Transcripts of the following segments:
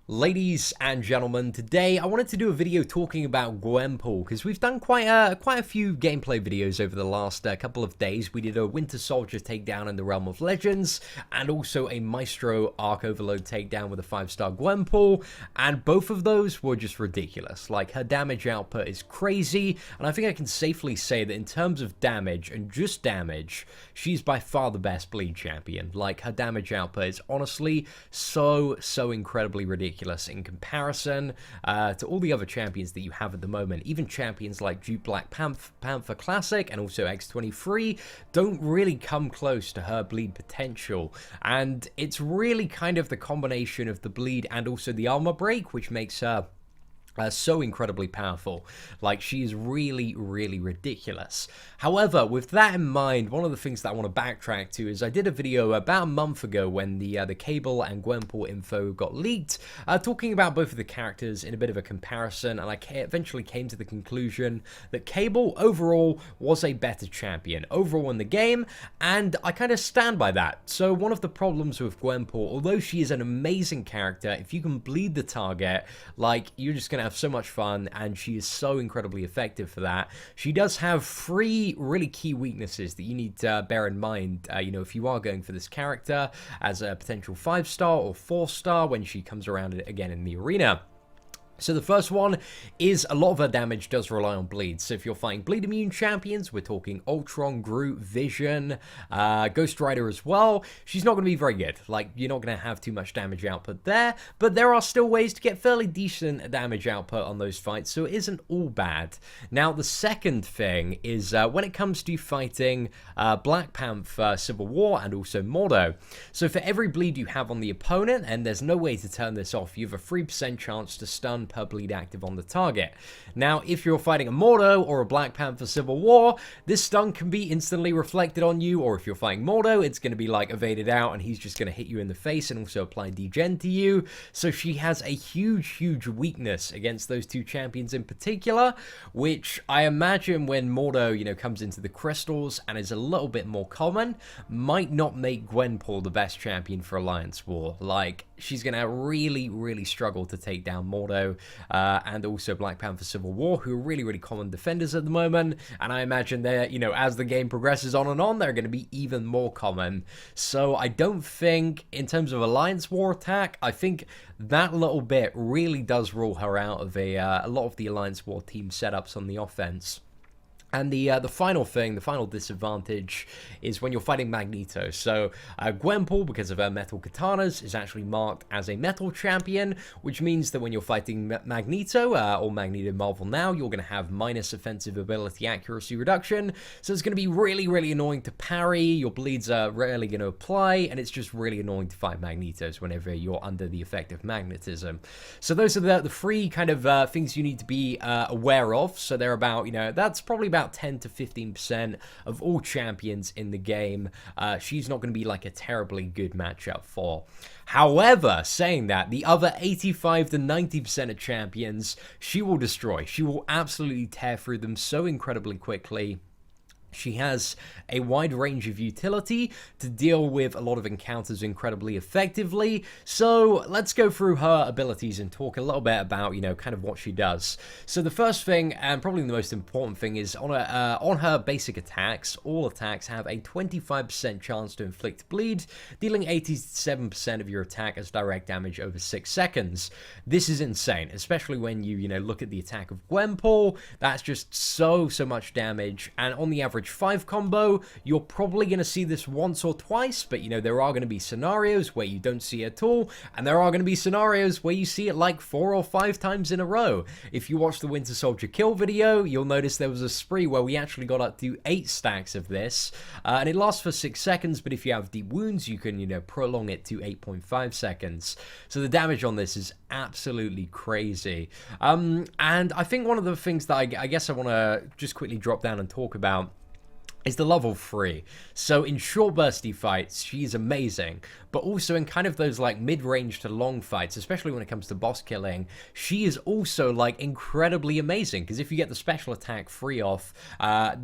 Ladies and gentlemen, today I wanted to do a video talking about Gwenpool because we've done quite a few gameplay videos over the last couple of days. We did a Winter Soldier takedown in the Realm of Legends and also a Maestro Arc Overload takedown with a 5-star Gwenpool, and both of those were just ridiculous. Like, her damage output is crazy, and I think I can safely say that in terms of damage and just damage, she's by far the best bleed champion. Like, her damage output is honestly so incredibly ridiculous in comparison to all the other champions that you have at the moment. Even champions like Duke Black Panther Classic and also X23 don't really come close to her bleed potential, and it's really kind of the combination of the bleed and also the armor break which makes her so incredibly powerful. Like, she is really ridiculous. However, with that in mind, one of the things that I want to backtrack to is I did a video about a month ago when the Cable and Gwenpool info got leaked, talking about both of the characters in a bit of a comparison, and I eventually came to the conclusion that Cable overall was a better champion overall in the game, and I kind of stand by that. So one of the problems with Gwenpool, although she is an amazing character, if you can bleed the target, like, you're just gonna have so much fun, and she is so incredibly effective for that. She does have 3 really key weaknesses that you need to bear in mind, you know, if you are going for this character as a potential 5-star or 4-star when she comes around again in the arena. So the first one is a lot of her damage does rely on bleed. So if you're fighting bleed immune champions, we're talking Ultron, Groot, Vision, Ghost Rider as well, she's not going to be very good. Like, you're not going to have too much damage output there, but there are still ways to get fairly decent damage output on those fights, so it isn't all bad. Now, the second thing is when it comes to fighting Black Panther, Civil War, and also Mordo. So for every bleed you have on the opponent, and there's no way to turn this off, you have a 3% chance to stun per bleed active on the target. Now, if you're fighting a Mordo or a Black Panther Civil War, this stun can be instantly reflected on you, or if you're fighting Mordo, it's going to be like evaded out and he's just going to hit you in the face and also apply degen to you. So she has a huge weakness against those 2 champions in particular, which I imagine when Mordo, you know, comes into the crystals and is a little bit more common, might not make Gwenpool the best champion for Alliance War. Like, she's going to really struggle to take down Mordo and also Black Panther Civil War, who are really common defenders at the moment, and I imagine they're, you know, as the game progresses on and on, they're going to be even more common. So I don't think, in terms of Alliance War attack, I think that little bit really does rule her out of a lot of the Alliance War team setups on the offense. And the final thing, the final disadvantage, is when you're fighting Magneto. So Gwenpool, because of her metal katanas, is actually marked as a metal champion, which means that when you're fighting Magneto, or Magneto Marvel Now, you're going to have minus offensive ability accuracy reduction. So it's going to be really annoying to parry, your bleeds are rarely going to apply, and it's just really annoying to fight Magnetos whenever you're under the effect of magnetism. So those are the 3 kind of things you need to be aware of. So they're about, you know, that's probably about 10 to 15% of all champions in the game. She's not going to be like a terribly good matchup for. However, saying that, the other 85 to 90% of champions, she will destroy. She will absolutely tear through them so incredibly quickly. She has a wide range of utility to deal with a lot of encounters incredibly effectively. So let's go through her abilities and talk a little bit about, you know, kind of what she does. So the first thing, and probably the most important thing, is on her basic attacks, all attacks have a 25% chance to inflict bleed, dealing 87% of your attack as direct damage over 6 seconds. This is insane, especially when you know, look at the attack of Gwenpool. That's just so much damage, and on the average 5 combo, you're probably going to see this once or twice, but, you know, there are going to be scenarios where you don't see it at all, and there are going to be scenarios where you see it like 4 or 5 times in a row. If you watch the Winter Soldier kill video, you'll notice there was a spree where we actually got up to 8 stacks of this, and it lasts for 6 seconds, but if you have deep wounds, you can, you know, prolong it to 8.5 seconds. So the damage on this is absolutely crazy. And I think one of the things that I guess I want to just quickly drop down and talk about is the level 3. So in short bursty fights, she's amazing, but also in kind of those like mid-range to long fights, especially when it comes to boss killing, she is also like incredibly amazing, because if you get the special attack free off,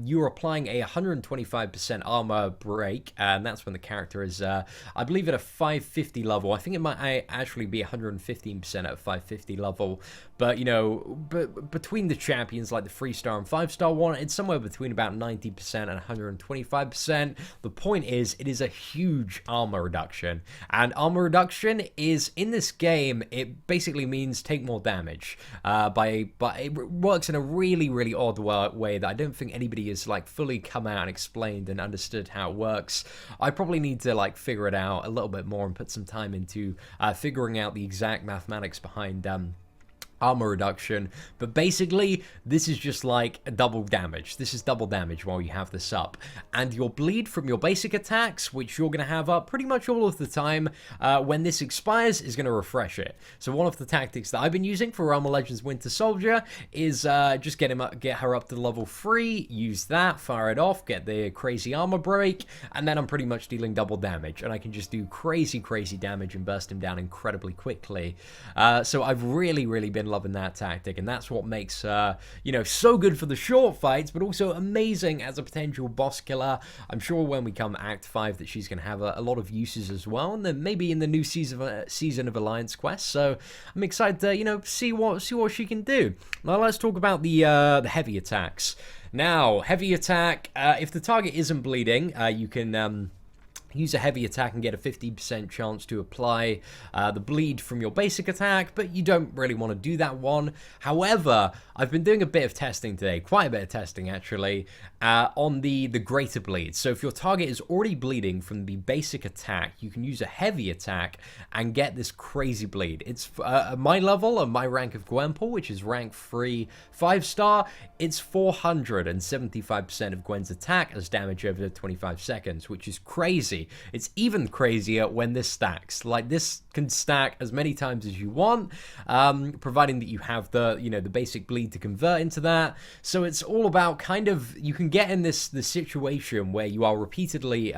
you're applying a 125% armor break, and that's when the character is, I believe, at a 550 level. I think it might actually be 115% at a 550 level, but you know, between the champions like the 3-star and 5-star one, it's somewhere between about 90% and 125%. The point is, it is a huge armor reduction, and armor reduction is, in this game, it basically means take more damage. But it works in a really odd way that I don't think anybody has like fully come out and explained and understood how it works. I probably need to like figure it out a little bit more and put some time into figuring out the exact mathematics behind armor reduction, but basically this is just like a double damage. This is double damage while you have this up, and your bleed from your basic attacks, which you're going to have up pretty much all of the time, when this expires, is going to refresh it. So one of the tactics that I've been using for Realm of Legends Winter Soldier is just get her up to level 3, use that, fire it off, get the crazy armor break, and then I'm pretty much dealing double damage, and I can just do crazy damage and burst him down incredibly quickly. So I've really been loving that tactic, and that's what makes you know, so good for the short fights, but also amazing as a potential boss killer. I'm sure when we come Act 5 that she's going to have a lot of uses as well, and then maybe in the new season of Alliance Quest. So I'm excited to, you know, see what she can do. Now let's talk about the heavy attacks. Now, heavy attack, if the target isn't bleeding, you can use a heavy attack and get a 50% chance to apply the bleed from your basic attack, but you don't really want to do that one. However, I've been doing a bit of testing today, quite a bit of testing actually, on the greater bleed. So if your target is already bleeding from the basic attack, you can use a heavy attack and get this crazy bleed. It's at my level, and my rank of Gwenpool, which is rank 3 5-star, it's 475% of Gwen's attack as damage over 25 seconds, which is crazy. It's even crazier when this stacks. Like, this can stack as many times as you want, providing that you have the, you know, the basic bleed to convert into that. So it's all about kind of, you can get in this situation where you are repeatedly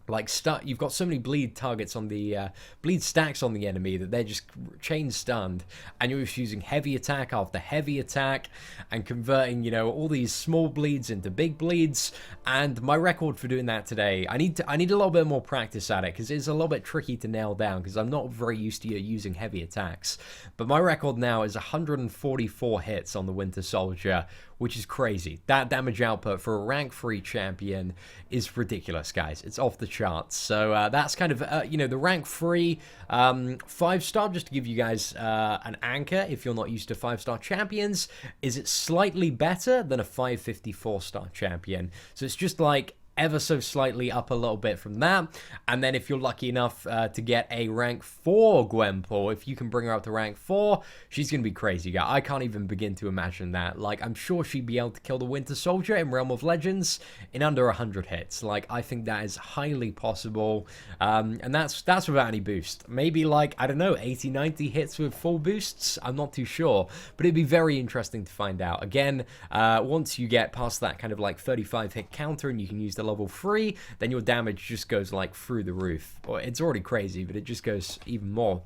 like you've got so many bleed targets on the bleed stacks on the enemy that they're just chain stunned, and you're just using heavy attack after heavy attack and converting, you know, all these small bleeds into big bleeds. And my record for doing that today, I need a little bit more practice at it, because it's a little bit tricky to nail down, because I'm not very used to using heavy attacks. But my record now is 144 hits on the Winter Soldier, which is crazy. That damage output for a rank 3 champion is ridiculous, guys. It's off the charts. So that's kind of, you know, the rank 3 5-star, just to give you guys an anchor if you're not used to 5-star champions, is it slightly better than a 554-star champion. So it's just like ever so slightly up a little bit from that. And then if you're lucky enough to get a rank 4 Gwenpool, if you can bring her up to rank 4, she's gonna be crazy, guy. I can't even begin to imagine that. Like, I'm sure she'd be able to kill the Winter Soldier in Realm of Legends in under 100 hits. Like, I think that is highly possible, and that's without any boost. Maybe like, I don't know, 80-90 hits with full boosts. I'm not too sure, but it'd be very interesting to find out. Again, once you get past that kind of like 35 hit counter and you can use the level 3, then your damage just goes like through the roof. Or it's already crazy, but it just goes even more.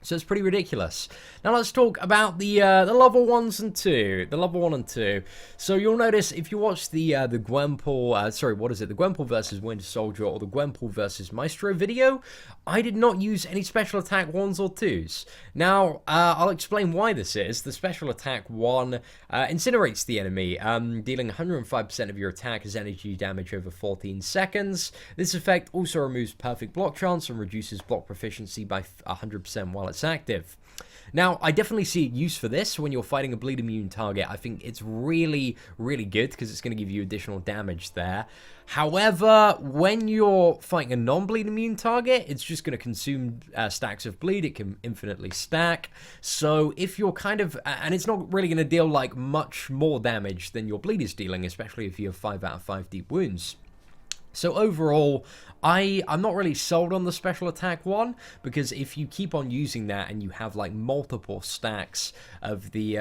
So it's pretty ridiculous. Now let's talk about the level 1s and 2. The level 1 and 2. So you'll notice if you watch the Gwenpool, sorry, what is it? The Gwenpool versus Winter Soldier or the Gwenpool versus Maestro video, I did not use any special attack 1s or 2s. Now, I'll explain why this is. The special attack 1 incinerates the enemy, dealing 105% of your attack as energy damage over 14 seconds. This effect also removes perfect block chance and reduces block proficiency by 100% while it's active. Now, I definitely see use for this when you're fighting a bleed immune target. I think it's really good because it's going to give you additional damage there. However, when you're fighting a non-bleed immune target, it's just going to consume stacks of bleed. It can infinitely stack. So if you're kind of, and it's not really going to deal like much more damage than your bleed is dealing, especially if you have 5 out of 5 deep wounds. So overall, I'm not really sold on the special attack one, because if you keep on using that and you have like multiple stacks of the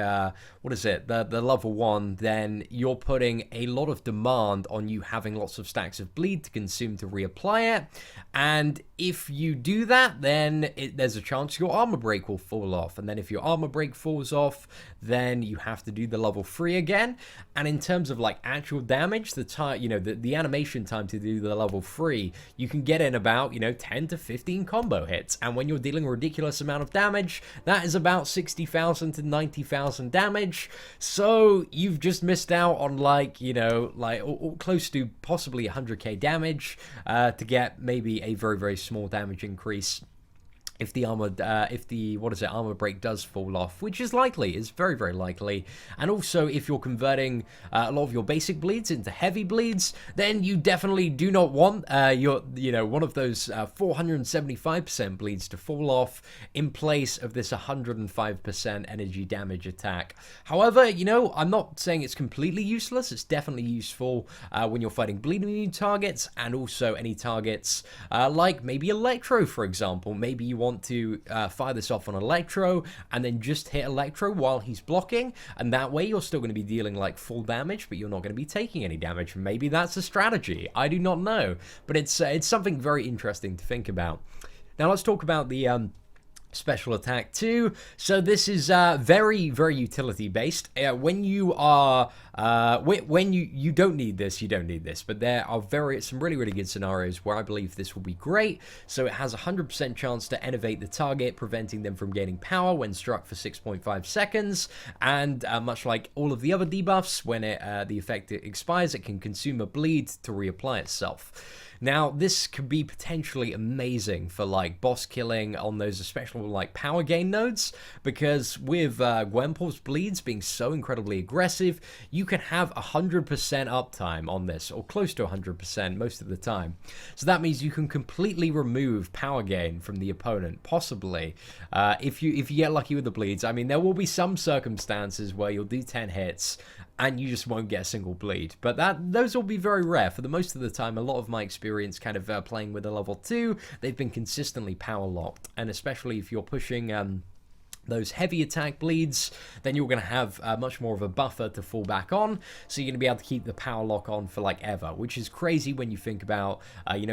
the level 1, then you're putting a lot of demand on you having lots of stacks of bleed to consume to reapply it. And if you do that, then there's a chance your armor break will fall off, and then if your armor break falls off, then you have to do the level 3 again. And in terms of like actual damage, the time, the animation time to do the level 3, you can get in about 10 to 15 combo hits, and when you're dealing a ridiculous amount of damage, that is about 60,000 to 90,000 damage. So you've just missed out on like close to possibly 100k damage to get maybe a very, very small damage increase if the armor break does fall off, which is likely, is very, very likely. And also, if you're converting a lot of your basic bleeds into heavy bleeds, then you definitely do not want one of those 475% bleeds to fall off in place of this 105% energy damage attack. However, I'm not saying it's completely useless. It's definitely useful when you're fighting bleed immune targets, and also any targets like maybe Electro, for example. Maybe you want to fire this off on Electro and then just hit Electro while he's blocking, and that way you're still going to be dealing like full damage, but you're not going to be taking any damage. Maybe that's a strategy. I do not know, but it's something very interesting to think about. Now let's talk about the special attack 2. So this is very, very utility based. When you are when you don't need this, but there are some really, really good scenarios where I believe this will be great. So it has a 100% chance to enervate the target, preventing them from gaining power when struck for 6.5 seconds, and much like all of the other debuffs, when the effect expires, it can consume a bleed to reapply itself. Now, this could be potentially amazing for like boss killing on those especially like power gain nodes, because with Gwenpool's bleeds being so incredibly aggressive, you can have 100% uptime on this, or close to 100% most of the time. So that means you can completely remove power gain from the opponent, possibly, if you get lucky with the bleeds. I mean, there will be some circumstances where you'll do 10 hits and you just won't get a single bleed, but those will be very rare. For the most of the time, a lot of my experience kind of playing with a level 2, they've been consistently power locked, and especially if you're pushing those heavy attack bleeds, then you're going to have much more of a buffer to fall back on, so you're going to be able to keep the power lock on for like ever, which is crazy when you think about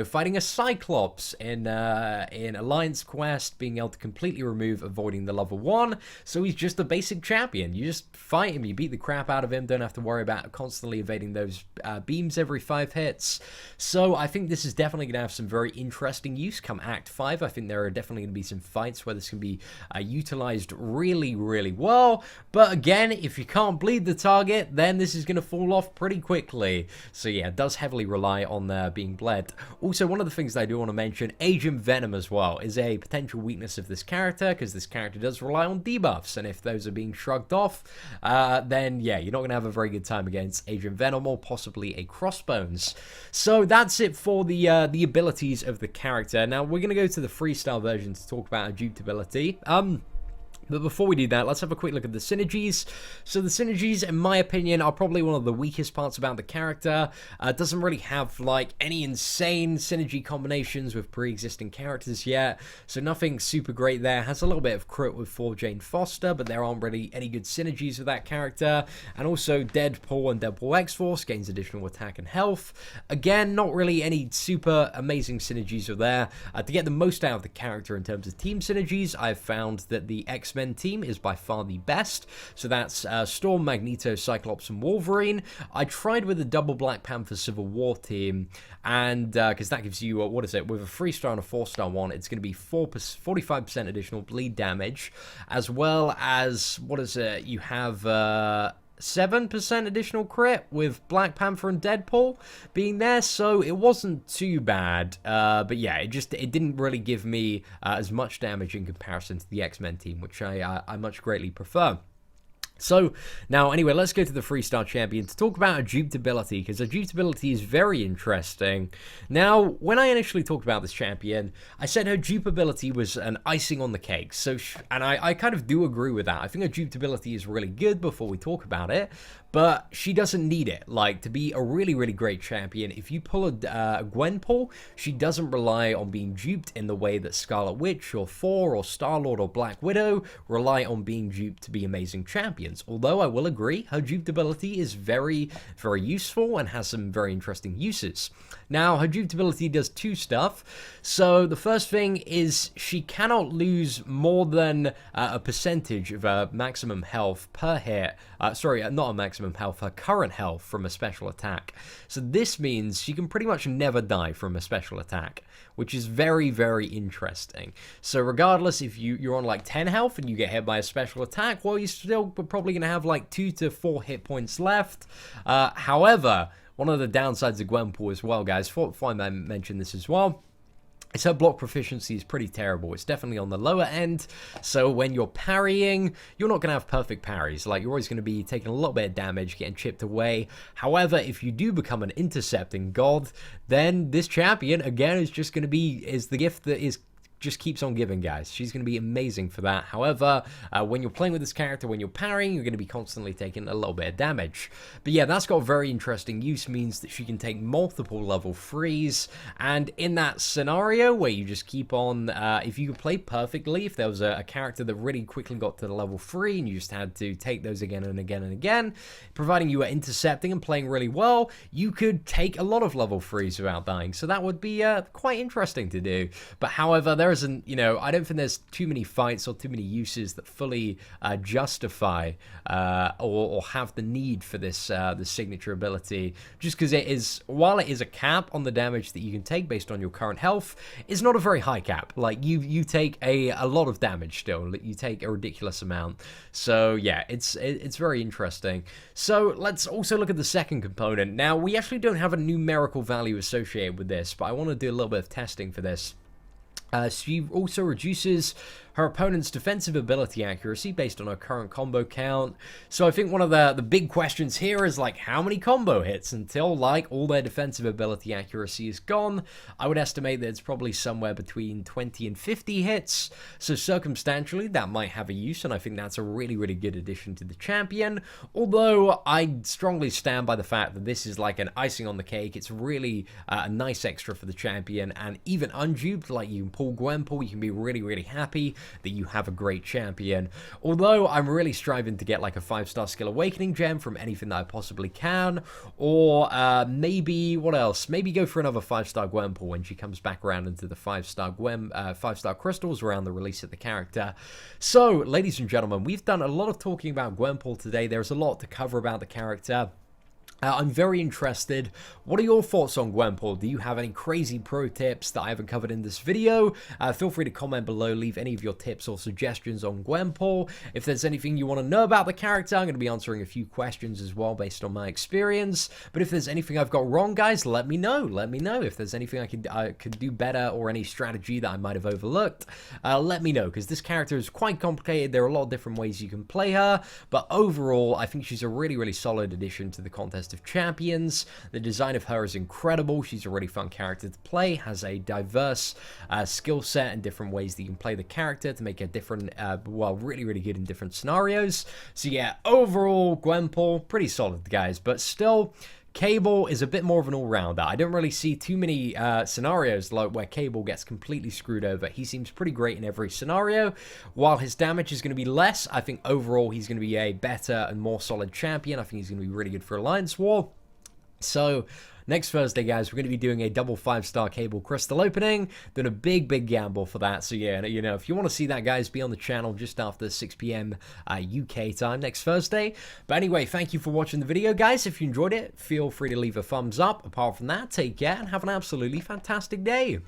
fighting a Cyclops in Alliance Quest, being able to completely remove avoiding the level 1. So he's just a basic champion. You just fight him, you beat the crap out of him, don't have to worry about constantly evading those beams every 5 hits. So I think this is definitely going to have some very interesting use come Act 5. I think there are definitely going to be some fights where this can be utilized really, really well. But again, if you can't bleed the target, then this is going to fall off pretty quickly. So yeah, it does heavily rely on being bled. Also, one of the things that I do want to mention, Agent Venom as well is a potential weakness of this character, because this character does rely on debuffs, and if those are being shrugged off, then yeah, you're not going to have a very good time against Agent Venom, or possibly a Crossbones. So that's it for the abilities of the character. Now we're going to go to the freestyle version to talk about a duped ability. But before we do that, let's have a quick look at the synergies. So the synergies, in my opinion, are probably one of the weakest parts about the character. It doesn't really have like any insane synergy combinations with pre-existing characters yet, so nothing super great there. Has a little bit of crit with 4 Jane Foster, but there aren't really any good synergies with that character. And also Deadpool and Deadpool X-Force gains additional attack and health. Again, not really any super amazing synergies are there. To get the most out of the character in terms of team synergies, I've found that the X-Men team is by far the best. So that's Storm, Magneto, Cyclops, and Wolverine. I tried with a double Black Panther Civil War team, and because that gives you, what is it, with a 3-star and a 4-star one, it's going to be 45% additional bleed damage, as well as, what is it, you have 7% additional crit with Black Panther and Deadpool being there, so it wasn't too bad. But yeah, it didn't really give me as much damage in comparison to the X-Men team, which I much greatly prefer. So, now, anyway, let's go to the 3-star champion to talk about her duped ability, because her duped ability is very interesting. Now, when I initially talked about this champion, I said her dupe ability was an icing on the cake, and I kind of do agree with that. I think her duped ability is really good before we talk about it, but she doesn't need it. Like, to be a really, really great champion, if you pull a Gwenpool, she doesn't rely on being duped in the way that Scarlet Witch, or Thor, or Star-Lord, or Black Widow rely on being duped to be amazing champions. Although I will agree, her duped ability is very, very useful and has some very interesting uses. Now, her duped ability does 2 stuff. So the first thing is she cannot lose more than a percentage of her maximum health per hit. Sorry, not a maximum health, her current health from a special attack. So this means she can pretty much never die from a special attack, which is very, very interesting. So regardless if you're on like 10 health and you get hit by a special attack, well, you're still probably going to have like 2 to 4 hit points left. However, one of the downsides of Gwenpool as well, guys, before I mention this as well, is her block proficiency is pretty terrible. It's definitely on the lower end, so when you're parrying, you're not going to have perfect parries. Like, you're always going to be taking a little bit of damage, getting chipped away. However, if you do become an intercepting god, then this champion, again, is just going to be, is the gift that is just keeps on giving, guys. She's going to be amazing for that. However, when you're playing with this character, when you're parrying, you're going to be constantly taking a little bit of damage. But yeah, that's got a very interesting use, means that she can take multiple level 3s, and in that scenario where you just keep on, if you could play perfectly, if there was a character that really quickly got to the level 3 and you just had to take those again and again and again, providing you were intercepting and playing really well, you could take a lot of level 3s without dying. So that would be quite interesting to do. But however, there isn't, you know, I don't think there's too many fights or too many uses that fully justify or have the need for this this signature ability, just because it is, while it is a cap on the damage that you can take based on your current health, it's not a very high cap. Like, you take a lot of damage still. You take a ridiculous amount. So yeah, it's very interesting. So let's also look at the second component. Now, we actually don't have a numerical value associated with this, but I want to do a little bit of testing for this. She also reduces her opponent's defensive ability accuracy based on her current combo count. So I think one of the big questions here is, like, how many combo hits until, like, all their defensive ability accuracy is gone? I would estimate that it's probably somewhere between 20 and 50 hits. So circumstantially, that might have a use, and I think that's a really, really good addition to the champion. Although I strongly stand by the fact that this is like an icing on the cake. It's really a nice extra for the champion, and even unduped, like, you can pull Gwenpool, you can be really, really happy that you have a great champion. Although I'm really striving to get like a 5-star skill awakening gem from anything that I possibly can, or maybe what else? Maybe go for another 5-star Gwenpool when she comes back around into the 5-star 5-star crystals around the release of the character. So, ladies and gentlemen, we've done a lot of talking about Gwenpool today. There's a lot to cover about the character. I'm very interested. What are your thoughts on Gwenpool? Do you have any crazy pro tips that I haven't covered in this video? Feel free to comment below, leave any of your tips or suggestions on Gwenpool. If there's anything you want to know about the character, I'm going to be answering a few questions as well based on my experience. But if there's anything I've got wrong, guys, let me know. Let me know. If there's anything I could do better, or any strategy that I might have overlooked, let me know, because this character is quite complicated. There are a lot of different ways you can play her, but overall, I think she's a really, really solid addition to the contest of champions. The design of her is incredible. She's a really fun character to play, has a diverse skill set and different ways that you can play the character to make her different, well, really, really good in different scenarios. So yeah, overall, Gwenpool, pretty solid, guys, but still, Cable is a bit more of an all-rounder. I don't really see too many scenarios like where Cable gets completely screwed over. He seems pretty great in every scenario. While his damage is going to be less, I think overall he's going to be a better and more solid champion. I think he's going to be really good for Alliance War. So, next Thursday, guys, we're going to be doing a double 5-star Cable crystal opening. Doing a big, big gamble for that. So, yeah, you know, if you want to see that, guys, be on the channel just after 6 p.m. UK time next Thursday. But anyway, thank you for watching the video, guys. If you enjoyed it, feel free to leave a thumbs up. Apart from that, take care and have an absolutely fantastic day.